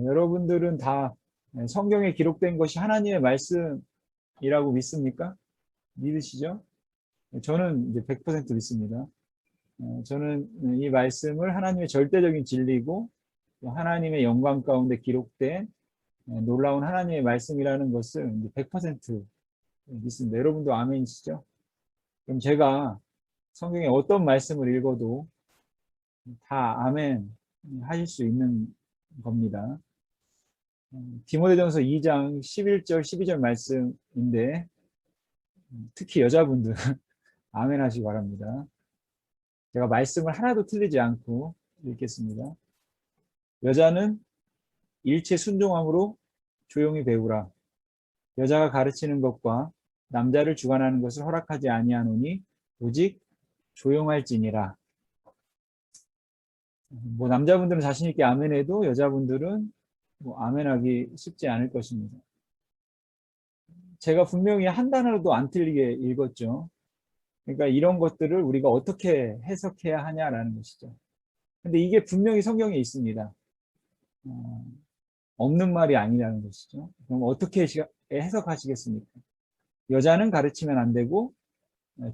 여러분들은 다 성경에 기록된 것이 하나님의 말씀이라고 믿습니까? 믿으시죠? 저는 이제 100% 믿습니다. 저는 이 말씀을 하나님의 절대적인 진리고 하나님의 영광 가운데 기록된 놀라운 하나님의 말씀이라는 것을 이제 100% 믿습니다. 여러분도 아멘이시죠? 그럼 제가 성경에 어떤 말씀을 읽어도 다 아멘 하실 수 있는 겁니다. 디모데전서 2장 11절 12절 말씀인데 특히 여자분들 아멘 하시기 바랍니다. 제가 말씀을 하나도 틀리지 않고 읽겠습니다. 여자는 일체 순종함으로 조용히 배우라. 여자가 가르치는 것과 남자를 주관하는 것을 허락하지 아니하노니 오직 조용할지니라. 뭐 남자분들은 자신 있게 아멘해도 여자분들은 뭐 아멘하기 쉽지 않을 것입니다. 제가 분명히 한 단어도 안 틀리게 읽었죠. 그러니까 이런 것들을 우리가 어떻게 해석해야 하냐라는 것이죠. 근데 이게 분명히 성경에 있습니다. 없는 말이 아니라는 것이죠. 그럼 어떻게 해석하시겠습니까? 여자는 가르치면 안 되고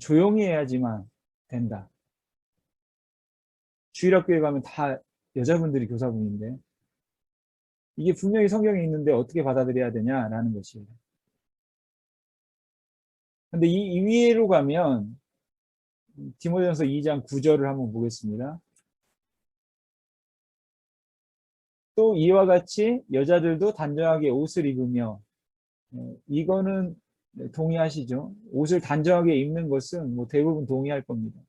조용히 해야지만 된다. 주일학교에 가면 다 여자분들이 교사분인데 이게 분명히 성경에 있는데 어떻게 받아들여야 되냐라는 것이에요. 근데 이 위로 가면 디모데전서 2장 9절을 한번 보겠습니다. 또 이와 같이 여자들도 단정하게 옷을 입으며, 이거는 동의하시죠? 옷을 단정하게 입는 것은 뭐 대부분 동의할 겁니다.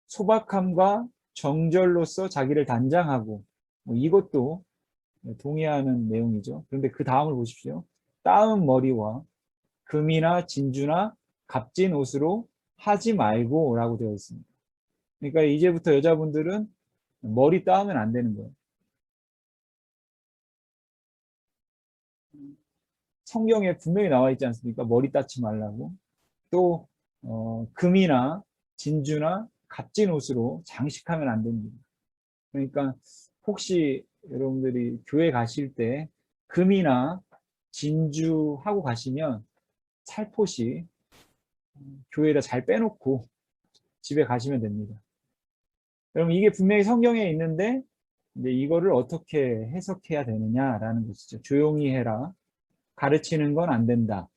소박함과 정절로서 자기를 단장하고, 뭐 이것도 동의하는 내용이죠. 그런데 그 다음을 보십시오. 따은 머리와 금이나 진주나 값진 옷으로 하지 말고 라고 되어 있습니다. 그러니까 이제부터 여자분들은 머리 따으면 안 되는 거예요. 성경에 분명히 나와 있지 않습니까? 머리 따지 말라고. 또 금이나 진주나 값진 옷으로 장식하면 안 됩니다. 그러니까 혹시 여러분들이 교회 가실 때 금이나 진주 하고 가시면 살포시 교회에다 잘 빼놓고 집에 가시면 됩니다. 여러분 이게 분명히 성경에 있는데 이제 이거를 어떻게 해석해야 되느냐라는 것이죠. 조용히 해라. 가르치는 건 안 된다.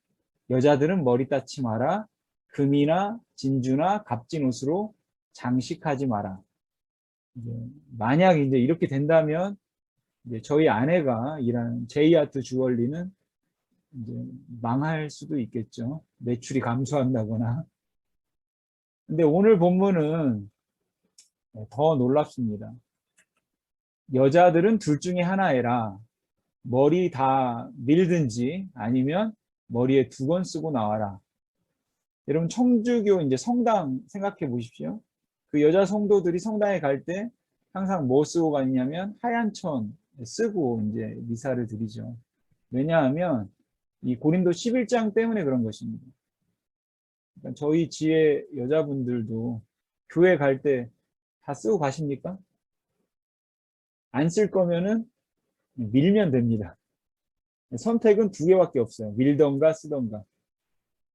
여자들은 머리 따지 마라. 금이나 진주나 값진 옷으로 장식하지 마라. 이제 만약 이제 이렇게 된다면 이제 저희 아내가 일하는 제이아트 주얼리는 이제 망할 수도 있겠죠. 매출이 감소한다거나. 근데 오늘 본문은 더 놀랍습니다. 여자들은 둘 중에 하나해라. 머리 다 밀든지 아니면 머리에 두건 쓰고 나와라. 여러분 청주교 이제 성당 생각해 보십시오. 그 여자 성도들이 성당에 갈 때 항상 뭐 쓰고 가냐면 하얀 천 쓰고 이제 미사를 드리죠. 왜냐하면 이 고린도 11장 때문에 그런 것입니다. 그러니까 저희 지혜 여자분들도 교회 갈 때 다 쓰고 가십니까? 안 쓸 거면은 밀면 됩니다. 선택은 두 개밖에 없어요. 밀던가 쓰던가.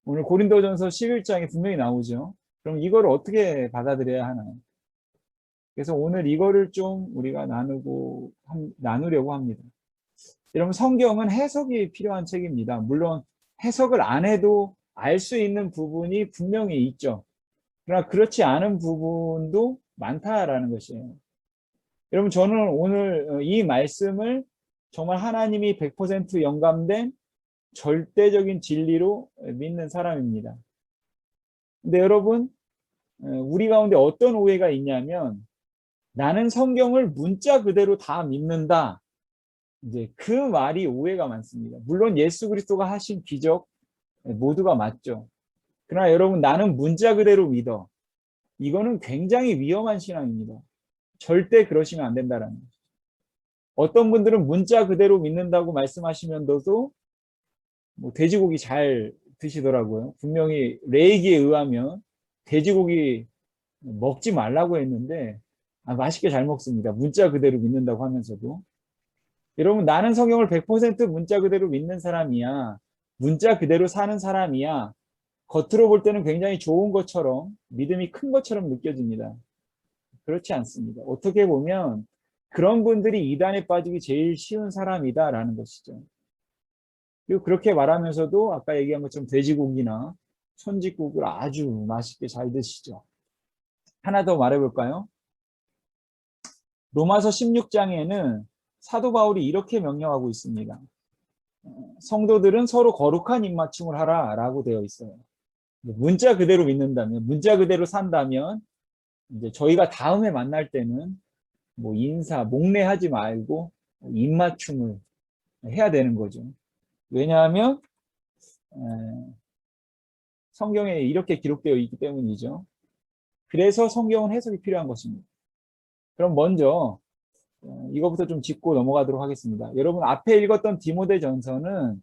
오늘 고린도전서 11장에 분명히 나오죠. 그럼 이걸 어떻게 받아들여야 하나요? 그래서 오늘 이거를 좀 우리가 나누려고 합니다. 여러분 성경은 해석이 필요한 책입니다. 물론 해석을 안 해도 알 수 있는 부분이 분명히 있죠. 그러나 그렇지 않은 부분도 많다라는 것이에요. 여러분 저는 오늘 이 말씀을 정말 하나님이 100% 영감된 절대적인 진리로 믿는 사람입니다. 근데 여러분 우리 가운데 어떤 오해가 있냐면 나는 성경을 문자 그대로 다 믿는다. 이제 그 말이 오해가 많습니다. 물론 예수 그리스도가 하신 기적 모두가 맞죠. 그러나 여러분 나는 문자 그대로 믿어. 이거는 굉장히 위험한 신앙입니다. 절대 그러시면 안 된다라는 거죠. 어떤 분들은 문자 그대로 믿는다고 말씀하시면서도 뭐 돼지고기 잘 드시더라고요. 분명히 레이기에 의하면 돼지고기 먹지 말라고 했는데 맛있게 잘 먹습니다. 문자 그대로 믿는다고 하면서도. 여러분, 나는 성경을 100% 문자 그대로 믿는 사람이야, 문자 그대로 사는 사람이야, 겉으로 볼 때는 굉장히 좋은 것처럼, 믿음이 큰 것처럼 느껴집니다. 그렇지 않습니다. 어떻게 보면 그런 분들이 이단에 빠지기 제일 쉬운 사람이다라는 것이죠. 그리고 그렇게 말하면서도 아까 얘기한 것처럼 돼지고기나 손짓국을 아주 맛있게 잘 드시죠. 하나 더 말해볼까요? 로마서 16장에는 사도 바울이 이렇게 명령하고 있습니다. 성도들은 서로 거룩한 입맞춤을 하라라고 되어 있어요. 문자 그대로 믿는다면, 문자 그대로 산다면, 이제 저희가 다음에 만날 때는 뭐 인사, 목례하지 말고 입맞춤을 해야 되는 거죠. 왜냐하면 성경에 이렇게 기록되어 있기 때문이죠. 그래서 성경은 해석이 필요한 것입니다. 그럼 먼저 이거부터 좀 짚고 넘어가도록 하겠습니다. 여러분, 앞에 읽었던 디모데전서는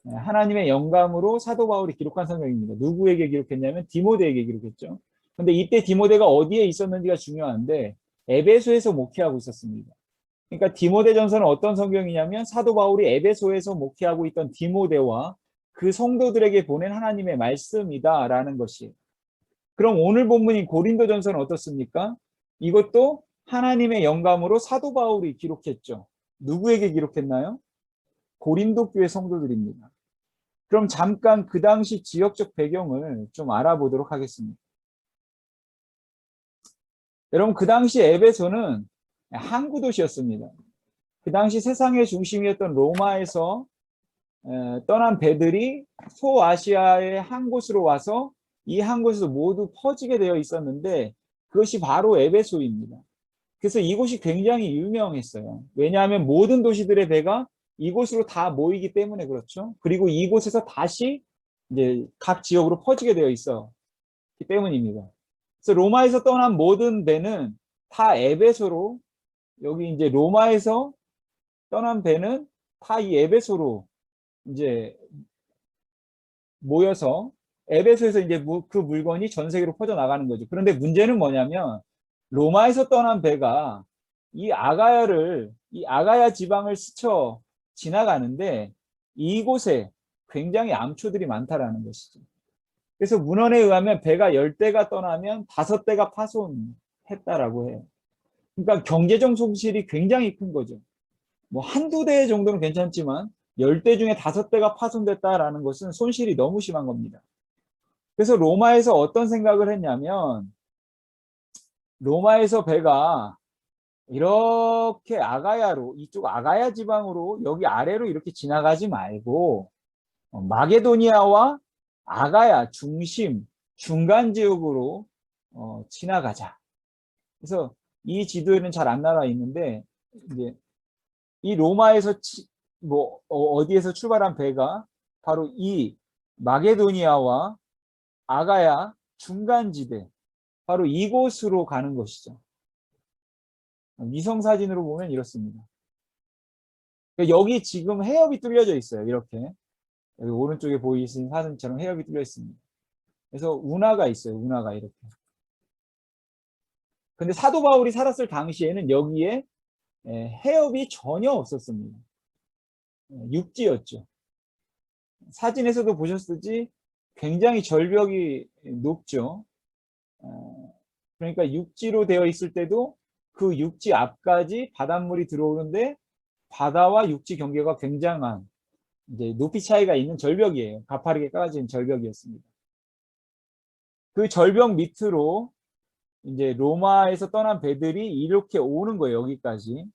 하나님의 영감으로 사도 바울이 기록한 성경입니다. 누구에게 기록했냐면 디모데에게 기록했죠. 근데 이때 디모데가 어디에 있었는지가 중요한데 에베소에서 목회하고 있었습니다. 그러니까 디모데전서는 어떤 성경이냐면 사도 바울이 에베소에서 목회하고 있던 디모데와 그 성도들에게 보낸 하나님의 말씀이다라는 것이. 그럼 오늘 본문인 고린도전서는 어떻습니까? 이것도 하나님의 영감으로 사도 바울이 기록했죠. 누구에게 기록했나요? 고린도 교회 성도들입니다. 그럼 잠깐 그 당시 지역적 배경을 좀 알아보도록 하겠습니다. 여러분, 그 당시 에베소는 항구 도시였습니다. 그 당시 세상의 중심이었던 로마에서 떠난 배들이 소아시아의 한 곳으로 와서 이 한 곳에서 모두 퍼지게 되어 있었는데 그것이 바로 에베소입니다. 그래서 이곳이 굉장히 유명했어요. 왜냐하면 모든 도시들의 배가 이곳으로 다 모이기 때문에 그렇죠. 그리고 이곳에서 다시 이제 각 지역으로 퍼지게 되어 있었기 때문입니다. 그래서 로마에서 떠난 모든 배는 다 에베소로, 여기 이제 로마에서 떠난 배는 다 이 에베소로 이제 모여서 에베소에서 이제 그 물건이 전 세계로 퍼져 나가는 거죠. 그런데 문제는 뭐냐면 로마에서 떠난 배가 이 아가야 지방을 스쳐 지나가는데 이곳에 굉장히 암초들이 많다라는 것이죠. 그래서 문헌에 의하면 배가 10대가 떠나면 5대가 파손했다라고 해요. 그러니까 경제적 손실이 굉장히 큰 거죠. 뭐 한두 대 정도는 괜찮지만 10대 중에 5대가 파손됐다라는 것은 손실이 너무 심한 겁니다. 그래서 로마에서 어떤 생각을 했냐면 로마에서 배가 이렇게 이쪽 아가야 지방으로 여기 아래로 이렇게 지나가지 말고 마게도니아와 아가야 중간 지역으로 지나가자. 그래서 이 지도에는 잘 안 나와 있는데 이제 이 로마에서 어디에서 출발한 배가 바로 이 마게도니아와 아가야 중간지대, 바로 이곳으로 가는 것이죠. 위성 사진으로 보면 이렇습니다. 여기 지금 해협이 뚫려져 있어요. 이렇게 여기 오른쪽에 보이신 사진처럼 해협이 뚫려 있습니다. 그래서 운하가 있어요. 운하가 이렇게. 근데 사도 바울이 살았을 당시에는 여기에 해협이 전혀 없었습니다. 육지였죠. 사진에서도 보셨듯이 굉장히 절벽이 높죠. 그러니까 육지로 되어 있을 때도 그 육지 앞까지 바닷물이 들어오는데 바다와 육지 경계가 굉장한 이제 높이 차이가 있는 절벽이에요. 가파르게 깔아진 절벽이었습니다. 그 절벽 밑으로 이제 로마에서 떠난 배들이 이렇게 오는 거예요. 여기까지.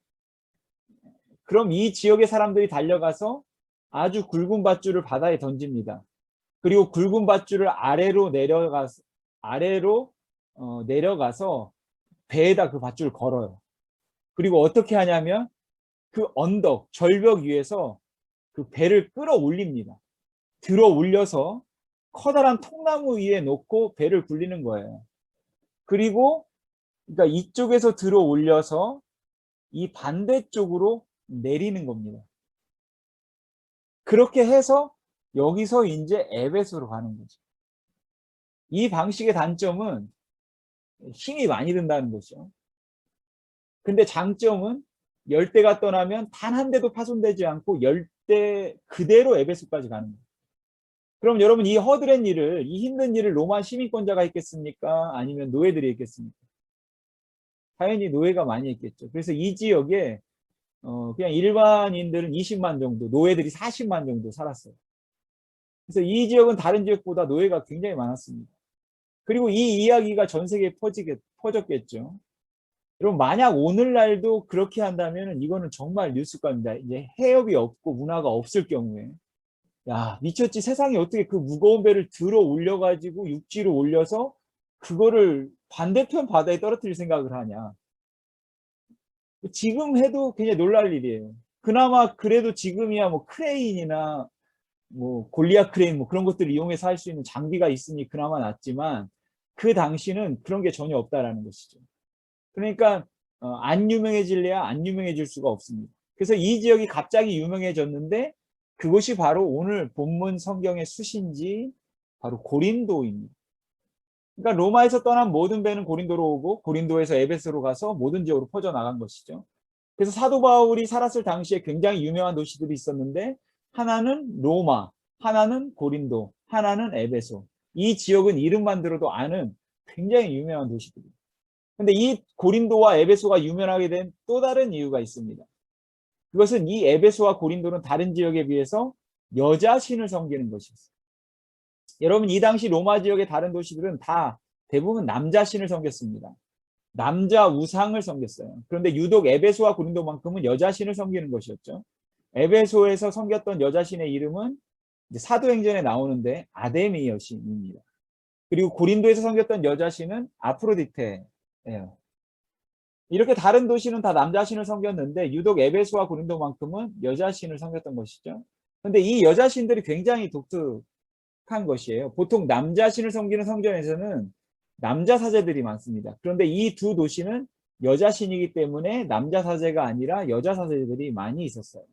그럼 이 지역의 사람들이 달려가서 아주 굵은 밧줄을 바다에 던집니다. 그리고 굵은 밧줄을 아래로 내려가서 배에다 그 밧줄을 걸어요. 그리고 어떻게 하냐면 그 언덕, 절벽 위에서 그 배를 끌어올립니다. 들어 올려서 커다란 통나무 위에 놓고 배를 굴리는 거예요. 그리고 그러니까 이쪽에서 들어 올려서 이 반대쪽으로 내리는 겁니다. 그렇게 해서 여기서 이제 에베소로 가는 거죠. 이 방식의 단점은 힘이 많이 든다는 거죠. 근데 장점은 열대가 떠나면 단 한 대도 파손되지 않고 열대 그대로 에베소까지 가는 거예요. 그럼 여러분 이 허드렛 일을, 이 힘든 일을 로마 시민권자가 했겠습니까? 아니면 노예들이 했겠습니까? 당연히 노예가 많이 했겠죠. 그래서 이 지역에 그냥 일반인들은 20만 정도, 노예들이 40만 정도 살았어요. 그래서 이 지역은 다른 지역보다 노예가 굉장히 많았습니다. 그리고 이 이야기가 전 세계에 퍼졌겠죠. 여러분 만약 오늘날도 그렇게 한다면 이거는 정말 뉴스감입니다. 이제 해협이 없고 문화가 없을 경우에 야 미쳤지, 세상에 어떻게 그 무거운 배를 들어 올려가지고 육지로 올려서 그거를 반대편 바다에 떨어뜨릴 생각을 하냐. 지금 해도 굉장히 놀랄 일이에요. 그나마 그래도 지금이야 뭐 크레인이나 뭐 골리앗 크레인 뭐 그런 것들을 이용해서 할 수 있는 장비가 있으니 그나마 낫지만 그 당시는 그런 게 전혀 없다라는 것이죠. 그러니까 안 유명해질래야 안 유명해질 수가 없습니다. 그래서 이 지역이 갑자기 유명해졌는데 그것이 바로 오늘 본문 성경의 수신지 바로 고린도입니다. 그러니까 로마에서 떠난 모든 배는 고린도로 오고 고린도에서 에베소로 가서 모든 지역으로 퍼져나간 것이죠. 그래서 사도 바울이 살았을 당시에 굉장히 유명한 도시들이 있었는데 하나는 로마, 하나는 고린도, 하나는 에베소. 이 지역은 이름만 들어도 아는 굉장히 유명한 도시들입니다. 근데 이 고린도와 에베소가 유명하게 된 또 다른 이유가 있습니다. 그것은 이 에베소와 고린도는 다른 지역에 비해서 여자 신을 섬기는 것이었어요. 여러분 이 당시 로마 지역의 다른 도시들은 다 대부분 남자 신을 섬겼습니다. 남자 우상을 섬겼어요. 그런데 유독 에베소와 고린도만큼은 여자 신을 섬기는 것이었죠. 에베소에서 섬겼던 여자 신의 이름은 사도행전에 나오는데 아데미 여신입니다. 그리고 고린도에서 섬겼던 여자 신은 아프로디테예요. 이렇게 다른 도시는 다 남자 신을 섬겼는데 유독 에베소와 고린도만큼은 여자 신을 섬겼던 것이죠. 그런데 이 여자 신들이 굉장히 독특한 것이에요. 보통 남자 신을 섬기는 성전에서는 남자 사제들이 많습니다. 그런데 이 두 도시는 여자 신이기 때문에 남자 사제가 아니라 여자 사제들이 많이 있었어요.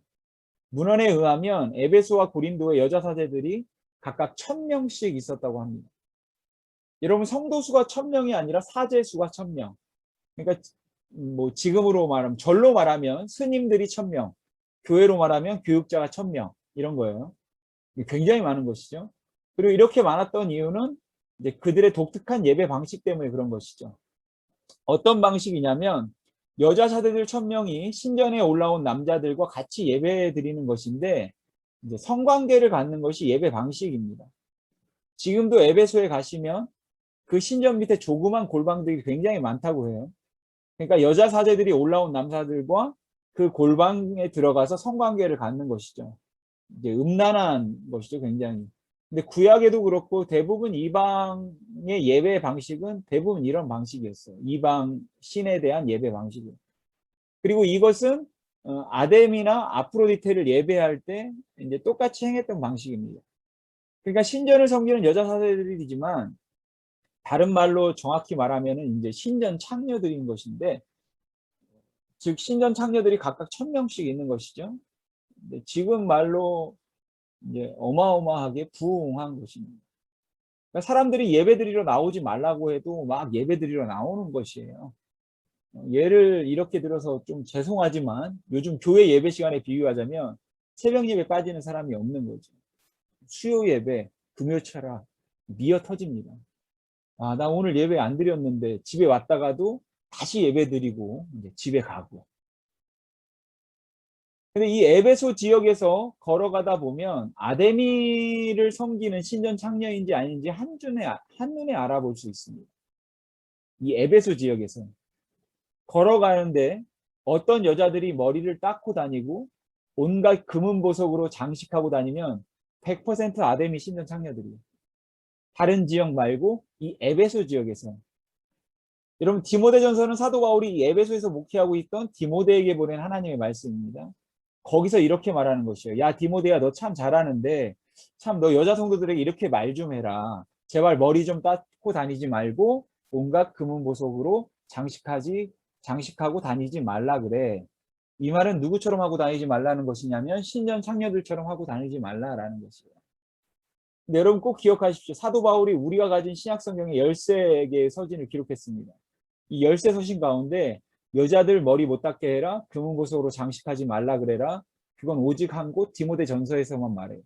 문헌에 의하면 에베소와 고린도의 여자 사제들이 각각 1000명씩 있었다고 합니다. 여러분 성도 수가 1000명이 아니라 사제 수가 1000명. 그러니까 뭐 지금으로 말하면 절로 말하면 스님들이 1000명, 교회로 말하면 교육자가 1000명 이런 거예요. 굉장히 많은 것이죠. 그리고 이렇게 많았던 이유는 이제 그들의 독특한 예배 방식 때문에 그런 것이죠. 어떤 방식이냐면 여자 사제들 1000명이 신전에 올라온 남자들과 같이 예배 드리는 것인데 이제 성관계를 갖는 것이 예배 방식입니다. 지금도 에베소에 가시면 그 신전 밑에 조그만 골방들이 굉장히 많다고 해요. 그러니까 여자 사제들이 올라온 남사들과 그 골방에 들어가서 성관계를 갖는 것이죠. 이제 음란한 것이죠, 굉장히. 근데 구약에도 그렇고 대부분 이방의 예배 방식은 대부분 이런 방식이었어요. 이방 신에 대한 예배 방식이에요. 그리고 이것은 아데미나 아프로디테를 예배할 때 이제 똑같이 행했던 방식입니다. 그러니까 신전을 섬기는 여자 사제들이지만 다른 말로 정확히 말하면은 이제 신전 창녀들인 것인데, 즉 신전 창녀들이 각각 1000명씩 있는 것이죠. 근데 지금 말로 이제 어마어마하게 부흥한 것입니다. 그러니까 사람들이 예배드리러 나오지 말라고 해도 막 예배드리러 나오는 것이에요. 예를 이렇게 들어서 좀 죄송하지만 요즘 교회 예배 시간에 비유하자면 새벽 예배 빠지는 사람이 없는 거죠. 수요 예배, 금요 철학 미어 터집니다. 아, 나 오늘 예배 안 드렸는데 집에 왔다가도 다시 예배 드리고 이제 집에 가고. 근데 이 에베소 지역에서 걸어가다 보면 아데미를 섬기는 신전 창녀인지 아닌지 한눈에 알아볼 수 있습니다. 이 에베소 지역에서 걸어가는데 어떤 여자들이 머리를 닦고 다니고 온갖 금은 보석으로 장식하고 다니면 100% 아데미 신전 창녀들이에요. 다른 지역 말고 이 에베소 지역에서. 여러분 디모데전서는 사도 바울이 이 에베소에서 목회하고 있던 디모데에게 보낸 하나님의 말씀입니다. 거기서 이렇게 말하는 것이에요. 야 디모데야, 너 참 잘하는데 참 너 여자 성도들에게 이렇게 말 좀 해라. 제발 머리 좀 닦고 다니지 말고 온갖 금은 보석으로 장식하고 다니지 말라 그래. 이 말은 누구처럼 하고 다니지 말라는 것이냐면 신전 창녀들처럼 하고 다니지 말라라는 것이에요. 근데 여러분 꼭 기억하십시오. 사도 바울이 우리가 가진 신약 성경의 13개의 서신을 기록했습니다. 이 13서신 가운데 여자들 머리 못 닦게 해라. 금은보석으로 장식하지 말라 그래라. 그건 오직 한 곳 디모데전서에서만 말해요.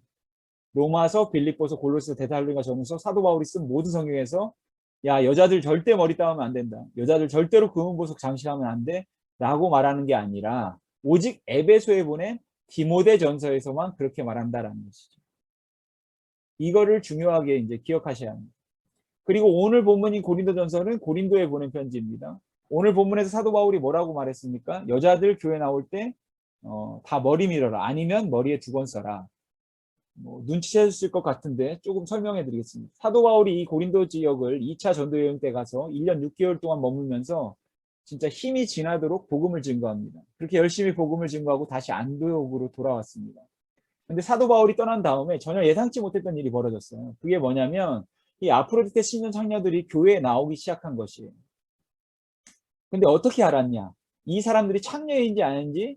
로마서, 빌립보서, 골로새, 데살로니가 전서, 사도 바울이 쓴 모든 성경에서 야, 여자들 절대 머리 따면 안 된다. 여자들 절대로 금은보석 장식하면 안 돼. 라고 말하는 게 아니라 오직 에베소에 보낸 디모데전서에서만 그렇게 말한다라는 것이죠. 이거를 중요하게 이제 기억하셔야 합니다. 그리고 오늘 본문인 고린도전서는 고린도에 보낸 편지입니다. 오늘 본문에서 사도 바울이 뭐라고 말했습니까? 여자들 교회 나올 때 다 머리 밀어라. 아니면 머리에 두건 써라. 눈치채셨을 것 같은데 조금 설명해 드리겠습니다. 사도 바울이 이 고린도 지역을 2차 전도 여행 때 가서 1년 6개월 동안 머물면서 진짜 힘이 지나도록 복음을 증거합니다. 그렇게 열심히 복음을 증거하고 다시 안디옥으로 돌아왔습니다. 근데 사도 바울이 떠난 다음에 전혀 예상치 못했던 일이 벌어졌어요. 그게 뭐냐면 이 아프로디테 신년 창녀들이 교회에 나오기 시작한 것이에요. 근데 어떻게 알았냐? 이 사람들이 창녀인지 아닌지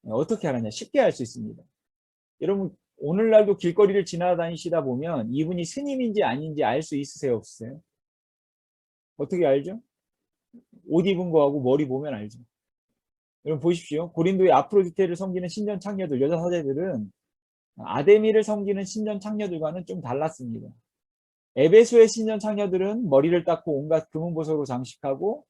어떻게 알았냐? 쉽게 알 수 있습니다. 여러분 오늘날도 길거리를 지나다니시다 보면 이분이 스님인지 아닌지 알 수 있으세요? 없으세요? 어떻게 알죠? 옷 입은 거하고 머리 보면 알죠. 여러분 보십시오. 고린도의 아프로디테를 섬기는 신전 창녀들, 여자 사제들은 아데미를 섬기는 신전 창녀들과는 좀 달랐습니다. 에베소의 신전 창녀들은 머리를 닦고 온갖 금은보석으로 장식하고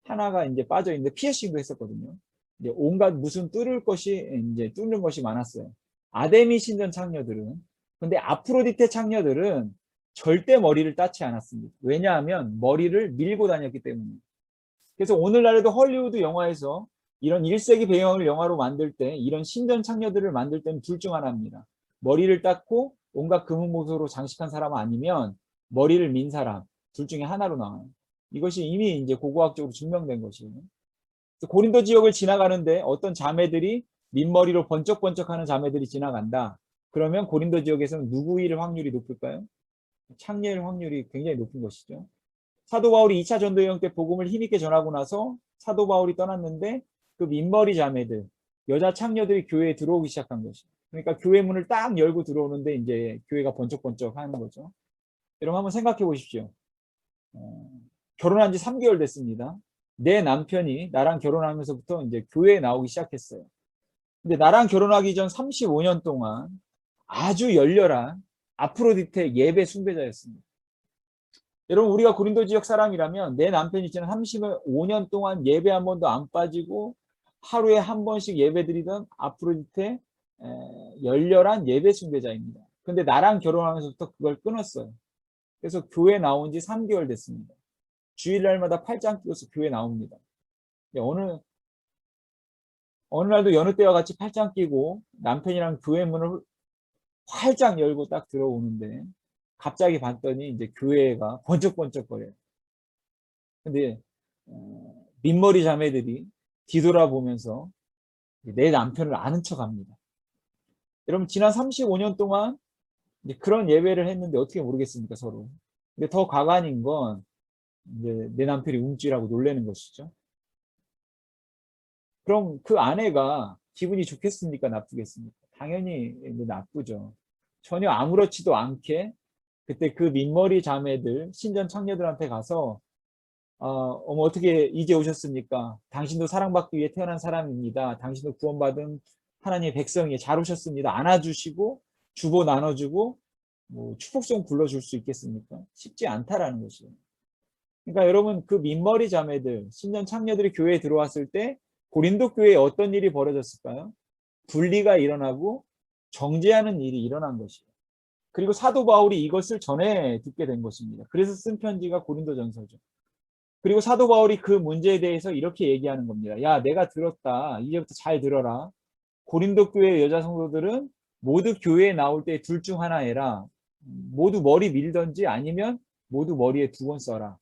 하나가 이제 빠져 있는데 피어싱도 했었거든요. 이제 온갖 무슨 뚫는 것이 많았어요. 아데미 신전 창녀들은 근데 아프로디테 창녀들은 절대 머리를 닦지 않았습니다. 왜냐하면 머리를 밀고 다녔기 때문에. 그래서 오늘날에도 헐리우드 영화에서 이런 1세기 배경을 영화로 만들 때 이런 신전 창녀들을 만들 때는 둘 중 하나입니다. 머리를 닦고 온갖 금은보석으로 장식한 사람 아니면 머리를 민 사람 둘 중에 하나로 나와요. 이것이 이미 이제 고고학적으로 증명된 것이에요. 고린도 지역을 지나가는데 어떤 자매들이 민머리로 번쩍번쩍하는 자매들이 지나간다. 그러면 고린도 지역에서는 누구일 확률이 높을까요? 창녀일 확률이 굉장히 높은 것이죠. 사도 바울이 2차 전도 여행 때 복음을 힘있게 전하고 나서 사도 바울이 떠났는데 그 민머리 자매들, 여자 창녀들이 교회에 들어오기 시작한 것이죠. 그러니까 교회 문을 딱 열고 들어오는데 이제 교회가 번쩍번쩍 하는 거죠. 여러분 한번 생각해 보십시오. 결혼한 지 3개월 됐습니다. 내 남편이 나랑 결혼하면서부터 이제 교회에 나오기 시작했어요. 근데 나랑 결혼하기 전 35년 동안 아주 열렬한 아프로디테 예배 숭배자였습니다. 여러분 우리가 고린도 지역 사람이라면 내 남편이 지난 35년 동안 예배 한 번도 안 빠지고 하루에 한 번씩 예배 드리던 아프로디테 열렬한 예배 숭배자입니다. 근데 나랑 결혼하면서부터 그걸 끊었어요. 그래서 교회 나온 지 3개월 됐습니다. 주일날마다 팔짱 끼고서 교회 나옵니다. 어느 날도 여느 때와 같이 팔짱 끼고 남편이랑 교회 문을 활짝 열고 딱 들어오는데 갑자기 봤더니 이제 교회가 번쩍번쩍거려요. 근데 민머리 자매들이 뒤돌아보면서 내 남편을 아는 척합니다. 여러분 지난 35년 동안 이제 그런 예배를 했는데 어떻게 모르겠습니까 서로. 근데 더 가관인 건 이제 내 남편이 움찔하고 놀라는 것이죠. 그럼 그 아내가 기분이 좋겠습니까? 나쁘겠습니까? 당연히 나쁘죠. 전혀 아무렇지도 않게 그때 그 민머리 자매들, 신전 창녀들한테 가서 어머 어떻게 이제 오셨습니까? 당신도 사랑받기 위해 태어난 사람입니다. 당신도 구원받은 하나님의 백성이에요. 잘 오셨습니다. 안아주시고 주보 나눠주고 뭐 축복송 불러줄 수 있겠습니까? 쉽지 않다라는 것이에요. 그러니까 여러분 그 민머리 자매들, 신전 창녀들이 교회에 들어왔을 때 고린도 교회에 어떤 일이 벌어졌을까요? 분리가 일어나고 정죄하는 일이 일어난 것이에요. 그리고 사도 바울이 이것을 전해 듣게 된 것입니다. 그래서 쓴 편지가 고린도전서죠. 그리고 사도 바울이 그 문제에 대해서 이렇게 얘기하는 겁니다. 야, 내가 들었다. 이제부터 잘 들어라. 고린도 교회 여자 성도들은 모두 교회에 나올 때 둘 중 하나 해라. 모두 머리 밀던지 아니면 모두 머리에 두건 써라.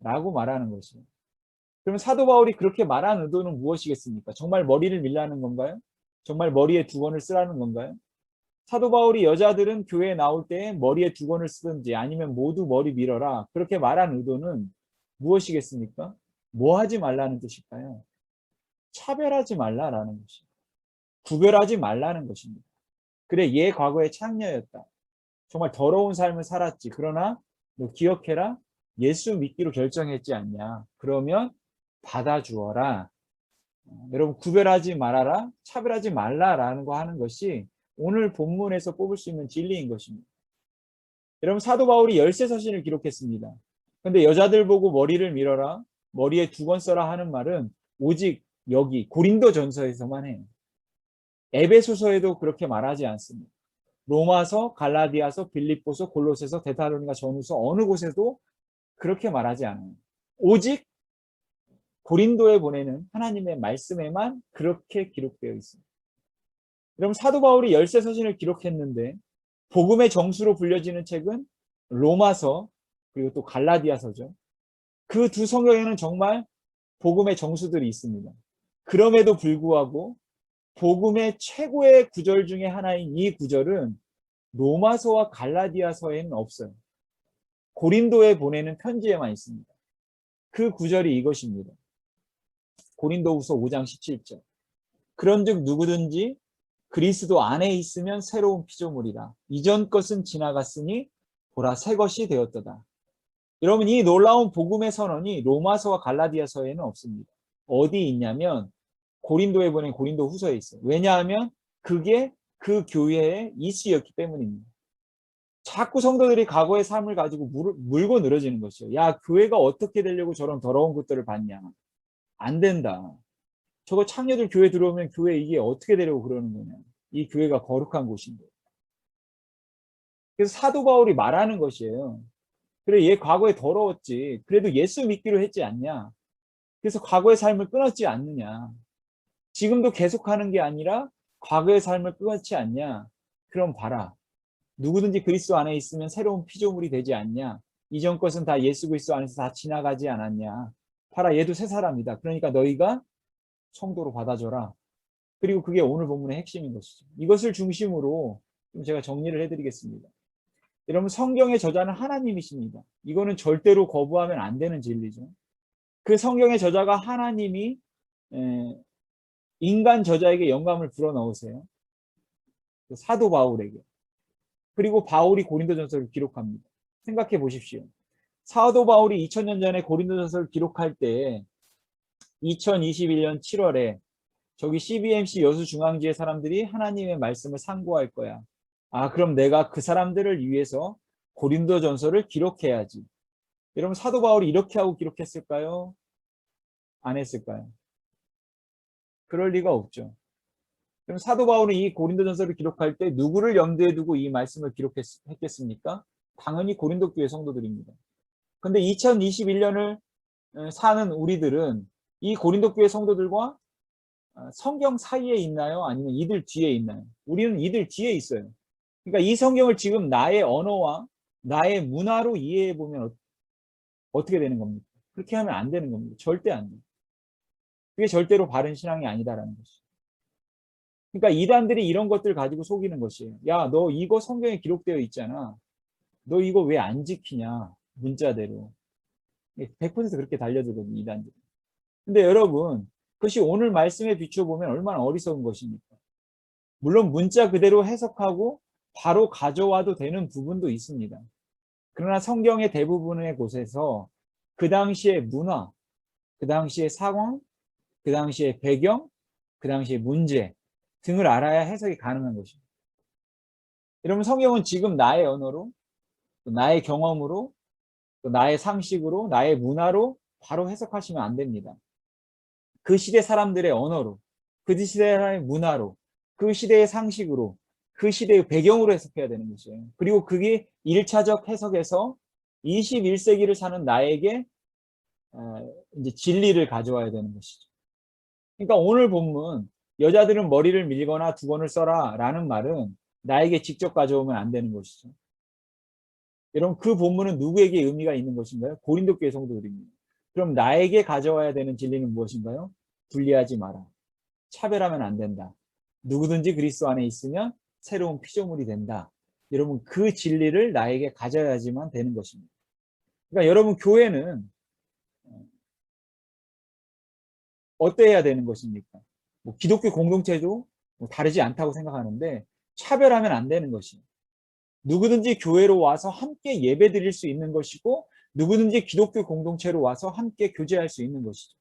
라고 말하는 것이에요. 그러면 사도 바울이 그렇게 말한 의도는 무엇이겠습니까? 정말 머리를 밀라는 건가요? 정말 머리에 두건을 쓰라는 건가요? 사도 바울이 여자들은 교회에 나올 때 머리에 두건을 쓰든지 아니면 모두 머리 밀어라. 그렇게 말한 의도는 무엇이겠습니까? 뭐 하지 말라는 뜻일까요? 차별하지 말라라는 것입니다. 구별하지 말라는 것입니다. 그래, 얘 과거에 창녀였다. 정말 더러운 삶을 살았지. 그러나 너 기억해라. 예수 믿기로 결정했지 않냐. 그러면 받아주어라. 여러분 구별하지 말아라, 차별하지 말라라는 거 하는 것이 오늘 본문에서 뽑을 수 있는 진리인 것입니다. 여러분 사도 바울이 열쇠 서신을 기록했습니다. 근데 여자들 보고 머리를 밀어라, 머리에 두건 써라 하는 말은 오직 여기 고린도 전서에서만 해요. 에베소서에도 그렇게 말하지 않습니다. 로마서, 갈라디아서, 빌립보서, 골로새서, 데살로니가 전후서 어느 곳에도 그렇게 말하지 않아요. 오직 고린도에 보내는 하나님의 말씀에만 그렇게 기록되어 있습니다. 여러분 사도 바울이 열쇠 서신을 기록했는데 복음의 정수로 불려지는 책은 로마서 그리고 또 갈라디아서죠. 그 두 성경에는 정말 복음의 정수들이 있습니다. 그럼에도 불구하고 복음의 최고의 구절 중에 하나인 이 구절은 로마서와 갈라디아서에는 없어요. 고린도에 보내는 편지에만 있습니다. 그 구절이 이것입니다. 고린도후서 5장 17절. 그런즉 누구든지 그리스도 안에 있으면 새로운 피조물이라. 이전 것은 지나갔으니 보라 새 것이 되었도다. 여러분 이 놀라운 복음의 선언이 로마서와 갈라디아서에는 없습니다. 어디 있냐면 고린도에 보낸 고린도 후서에 있어요. 왜냐하면 그게 그 교회의 이슈였기 때문입니다. 자꾸 성도들이 과거의 삶을 가지고 물고 늘어지는 것이요. 야 교회가 어떻게 되려고 저런 더러운 것들을 받냐. 안 된다. 저거 창녀들 교회 들어오면 교회 이게 어떻게 되려고 그러는 거냐. 이 교회가 거룩한 곳인데. 그래서 사도 바울이 말하는 것이에요. 그래 얘 과거에 더러웠지. 그래도 예수 믿기로 했지 않냐. 그래서 과거의 삶을 끊었지 않느냐. 지금도 계속하는 게 아니라 과거의 삶을 끊었지 않냐. 그럼 봐라. 누구든지 그리스도 안에 있으면 새로운 피조물이 되지 않냐. 이전 것은 다 예수 그리스도 안에서 다 지나가지 않았냐. 봐라 얘도 새 사람이다. 그러니까 너희가 성도로 받아줘라. 그리고 그게 오늘 본문의 핵심인 것이죠. 이것을 중심으로 좀 제가 정리를 해드리겠습니다. 여러분 성경의 저자는 하나님이십니다. 이거는 절대로 거부하면 안 되는 진리죠. 그 성경의 저자가 하나님이 인간 저자에게 영감을 불어넣으세요. 사도 바울에게. 그리고 바울이 고린도전서를 기록합니다. 생각해 보십시오. 사도 바울이 2000년 전에 고린도전서를 기록할 때 2021년 7월에 저기 CBMC 여수중앙지의 사람들이 하나님의 말씀을 상고할 거야. 아 그럼 내가 그 사람들을 위해서 고린도전서를 기록해야지. 여러분 사도 바울이 이렇게 하고 기록했을까요? 안 했을까요? 그럴 리가 없죠. 그럼 사도 바울은 이 고린도전서를 기록할 때 누구를 염두에 두고 이 말씀을 기록했겠습니까? 당연히 고린도 교회 성도들입니다. 근데 2021년을 사는 우리들은 이 고린도 교회 성도들과 성경 사이에 있나요? 아니면 이들 뒤에 있나요? 우리는 이들 뒤에 있어요. 그러니까 이 성경을 지금 나의 언어와 나의 문화로 이해해 보면 어떻게 되는 겁니까? 그렇게 하면 안 되는 겁니다. 절대 안 돼요. 그게 절대로 바른 신앙이 아니다라는 것이죠. 그러니까 이단들이 이런 것들 가지고 속이는 것이에요. 야, 너 이거 성경에 기록되어 있잖아. 너 이거 왜 안 지키냐? 문자대로. 100% 그렇게 달려들거든요, 이단들이. 근데 여러분, 그것이 오늘 말씀에 비춰보면 얼마나 어리석은 것입니까? 물론 문자 그대로 해석하고 바로 가져와도 되는 부분도 있습니다. 그러나 성경의 대부분의 곳에서 그 당시의 문화, 그 당시의 상황, 그 당시의 배경, 그 당시의 문제 등을 알아야 해석이 가능한 것입니다. 여러분 성경은 지금 나의 언어로, 또 나의 경험으로, 또 나의 상식으로, 나의 문화로 바로 해석하시면 안 됩니다. 그 시대 사람들의 언어로, 그 시대 사람의 문화로, 그 시대의 상식으로, 그 시대의 배경으로 해석해야 되는 것이에요. 그리고 그게 1차적 해석에서 21세기를 사는 나에게 이제 진리를 가져와야 되는 것이죠. 그러니까 오늘 본문 여자들은 머리를 밀거나 두건을 써라 라는 말은 나에게 직접 가져오면 안 되는 것이죠. 여러분 그 본문은 누구에게 의미가 있는 것인가요? 고린도 교회 성도들입니다. 그럼 나에게 가져와야 되는 진리는 무엇인가요? 분리하지 마라. 차별하면 안 된다. 누구든지 그리스도 안에 있으면 새로운 피조물이 된다. 여러분 그 진리를 나에게 가져야지만 되는 것입니다. 그러니까 여러분 교회는 어때야 되는 것입니까? 뭐 기독교 공동체도 뭐 다르지 않다고 생각하는데 차별하면 안 되는 것이에요. 누구든지 교회로 와서 함께 예배 드릴 수 있는 것이고 누구든지 기독교 공동체로 와서 함께 교제할 수 있는 것이죠.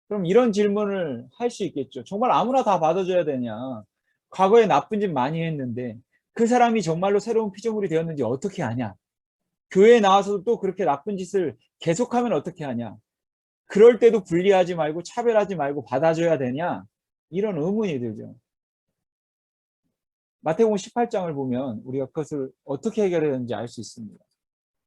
그럼 이런 질문을 할 수 있겠죠. 정말 아무나 다 받아줘야 되냐? 과거에 나쁜 짓 많이 했는데 그 사람이 정말로 새로운 피조물이 되었는지 어떻게 아냐? 교회에 나와서도 또 그렇게 나쁜 짓을 계속하면 어떻게 하냐? 그럴 때도 분리하지 말고 차별하지 말고 받아줘야 되냐? 이런 의문이 들죠. 마태복음 18장을 보면 우리가 그것을 어떻게 해결해야 되는지 알 수 있습니다.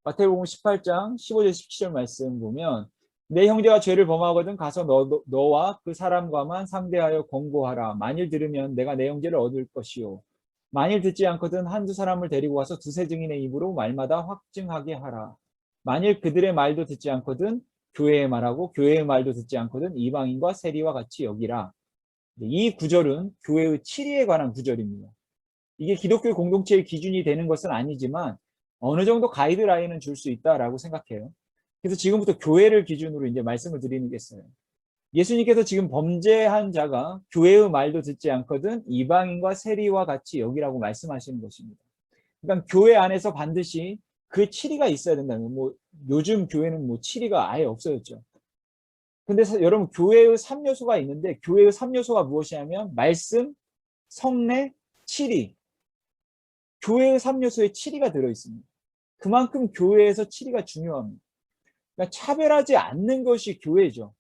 마태복음 18장 15절 17절 말씀 보면 내 형제가 죄를 범하거든 가서 너와 그 사람과만 상대하여 권고하라. 만일 들으면 내가 내 형제를 얻을 것이요. 만일 듣지 않거든 한두 사람을 데리고 와서 두세 증인의 입으로 말마다 확증하게 하라. 만일 그들의 말도 듣지 않거든 교회의 말하고 교회의 말도 듣지 않거든 이방인과 세리와 같이 여기라. 이 구절은 교회의 치리에 관한 구절입니다. 이게 기독교 공동체의 기준이 되는 것은 아니지만 어느 정도 가이드라인은 줄 수 있다라고 생각해요. 그래서 지금부터 교회를 기준으로 이제 말씀을 드리겠어요. 예수님께서 지금 범죄한 자가 교회의 말도 듣지 않거든 이방인과 세리와 같이 여기라고 말씀하시는 것입니다. 그러니까 교회 안에서 반드시 그 치리가 있어야 된다는 뭐 요즘 교회는 뭐 치리가 아예 없어졌죠. 근데 여러분 교회의 3요소가 있는데 교회의 3요소가 무엇이냐면 말씀, 성례, 치리. 교회의 3요소에 치리가 들어있습니다. 그만큼 교회에서 치리가 중요합니다. 그러니까 차별하지 않는 것이 교회죠.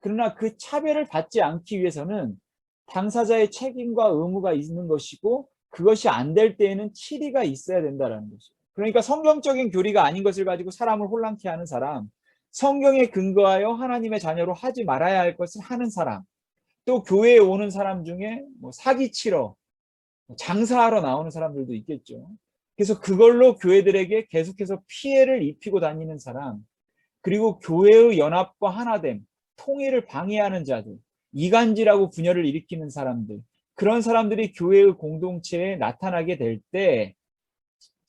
그러나 그 차별을 받지 않기 위해서는 당사자의 책임과 의무가 있는 것이고 그것이 안 될 때에는 치리가 있어야 된다는 것이죠. 그러니까 성경적인 교리가 아닌 것을 가지고 사람을 혼란케 하는 사람, 성경에 근거하여 하나님의 자녀로 하지 말아야 할 것을 하는 사람, 또 교회에 오는 사람 중에 뭐 사기치러 장사하러 나오는 사람들도 있겠죠. 그래서 그걸로 교회들에게 계속해서 피해를 입히고 다니는 사람, 그리고 교회의 연합과 하나됨, 통일을 방해하는 자들, 이간질하고 분열을 일으키는 사람들, 그런 사람들이 교회의 공동체에 나타나게 될 때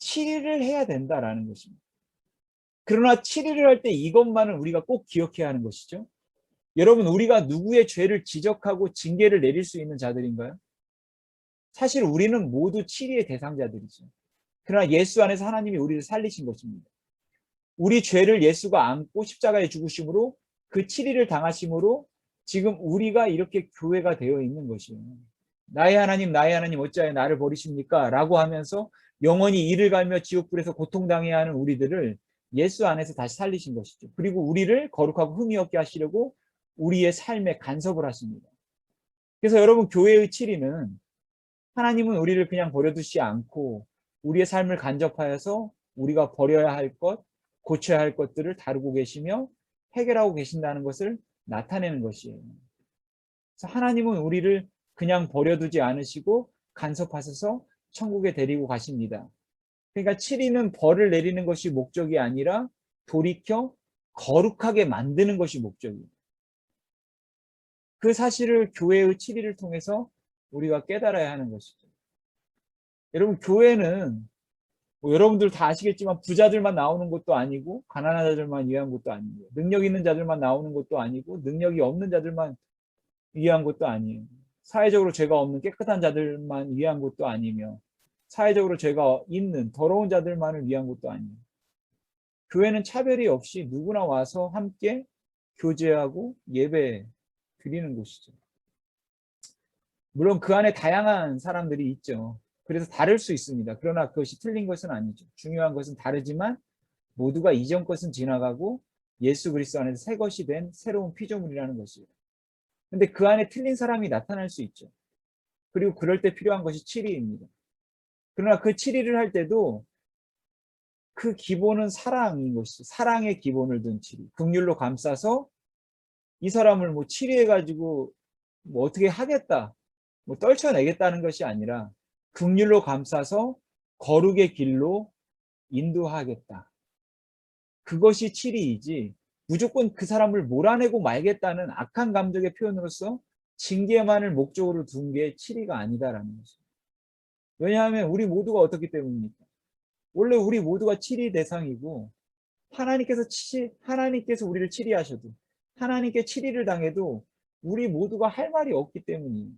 치리를 해야 된다라는 것입니다. 그러나 치리를 할 때 이것만은 우리가 꼭 기억해야 하는 것이죠. 여러분, 우리가 누구의 죄를 지적하고 징계를 내릴 수 있는 자들인가요? 사실 우리는 모두 치리의 대상자들이죠. 그러나 예수 안에서 하나님이 우리를 살리신 것입니다. 우리 죄를 예수가 안고 십자가에 죽으심으로 그 치리를 당하심으로 지금 우리가 이렇게 교회가 되어 있는 것이에요. 나의 하나님 어찌하여 나를 버리십니까? 라고 하면서 영원히 이를 갈며 지옥불에서 고통당해야 하는 우리들을 예수 안에서 다시 살리신 것이죠. 그리고 우리를 거룩하고 흠이 없게 하시려고 우리의 삶에 간섭을 하십니다. 그래서 여러분 교회의 치리는 하나님은 우리를 그냥 버려두지 않고 우리의 삶을 간접하여서 우리가 버려야 할 것, 고쳐야 할 것들을 다루고 계시며 해결하고 계신다는 것을 나타내는 것이에요. 그래서 하나님은 우리를 그냥 버려두지 않으시고 간섭하셔서 천국에 데리고 가십니다. 그러니까 치리는 벌을 내리는 것이 목적이 아니라 돌이켜 거룩하게 만드는 것이 목적이에요. 그 사실을 교회의 치리를 통해서 우리가 깨달아야 하는 것이죠. 여러분 교회는 뭐 여러분들 다 아시겠지만 부자들만 나오는 것도 아니고 가난한 자들만 위한 것도 아니고 능력 있는 자들만 나오는 것도 아니고 능력이 없는 자들만 위한 것도 아니에요. 사회적으로 죄가 없는 깨끗한 자들만 위한 것도 아니며 사회적으로 죄가 있는 더러운 자들만을 위한 것도 아니에요. 교회는 차별이 없이 누구나 와서 함께 교제하고 예배 드리는 곳이죠. 물론 그 안에 다양한 사람들이 있죠. 그래서 다를 수 있습니다. 그러나 그것이 틀린 것은 아니죠. 중요한 것은 다르지만 모두가 이전 것은 지나가고 예수 그리스도 안에서 새 것이 된 새로운 피조물이라는 것이에요. 근데 그 안에 틀린 사람이 나타날 수 있죠. 그리고 그럴 때 필요한 것이 치리입니다. 그러나 그 치리를 할 때도 그 기본은 사랑인 것이죠. 사랑의 기본을 둔 치리. 긍휼로 감싸서 이 사람을 뭐 치리해가지고 뭐 어떻게 하겠다, 뭐 떨쳐내겠다는 것이 아니라 긍휼로 감싸서 거룩의 길로 인도하겠다. 그것이 치리이지 무조건 그 사람을 몰아내고 말겠다는 악한 감정의 표현으로서 징계만을 목적으로 둔 게 치리가 아니다라는 것이죠. 왜냐하면 우리 모두가 어떻기 때문입니까? 원래 우리 모두가 치리 대상이고 하나님께서 우리를 치리하셔도 하나님께 치리를 당해도 우리 모두가 할 말이 없기 때문이에요.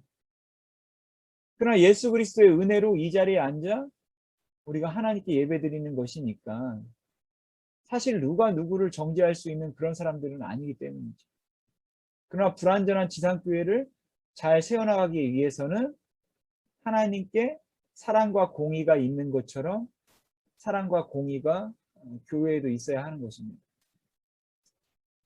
그러나 예수 그리스도의 은혜로 이 자리에 앉아 우리가 하나님께 예배드리는 것이니까 사실 누가 누구를 정죄할 수 있는 그런 사람들은 아니기 때문이죠. 그러나 불완전한 지상교회를 잘 세워나가기 위해서는 하나님께 사랑과 공의가 있는 것처럼 사랑과 공의가 교회에도 있어야 하는 것입니다.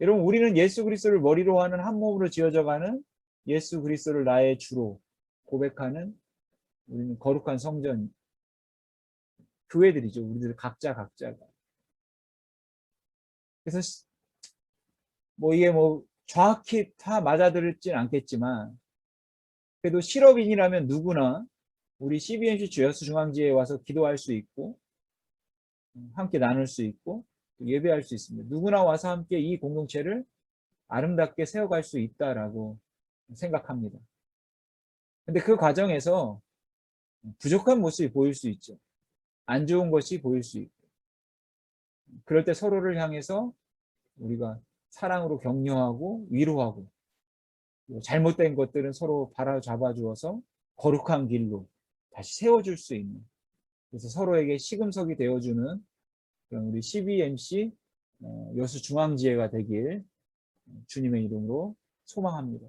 여러분, 우리는 예수 그리스도를 머리로 하는 한 몸으로 지어져가는 예수 그리스도를 나의 주로 고백하는 우리는 거룩한 성전 교회들이죠. 우리들 각자가. 그래서 이게 정확히 다 맞아들을진 않겠지만 그래도 실업인이라면 누구나 우리 CBMC 주여수 중앙지에 와서 기도할 수 있고 함께 나눌 수 있고 예배할 수 있습니다. 누구나 와서 함께 이 공동체를 아름답게 세워갈 수 있다라고 생각합니다. 근데 그 과정에서 부족한 모습이 보일 수 있죠. 안 좋은 것이 보일 수 있고 그럴 때 서로를 향해서 우리가 사랑으로 격려하고 위로하고 잘못된 것들은 서로 바로잡아 주어서 거룩한 길로 다시 세워줄 수 있는, 그래서 서로에게 시금석이 되어주는 그런 우리 CBMC 여수 중앙지회가 되길 주님의 이름으로 소망합니다.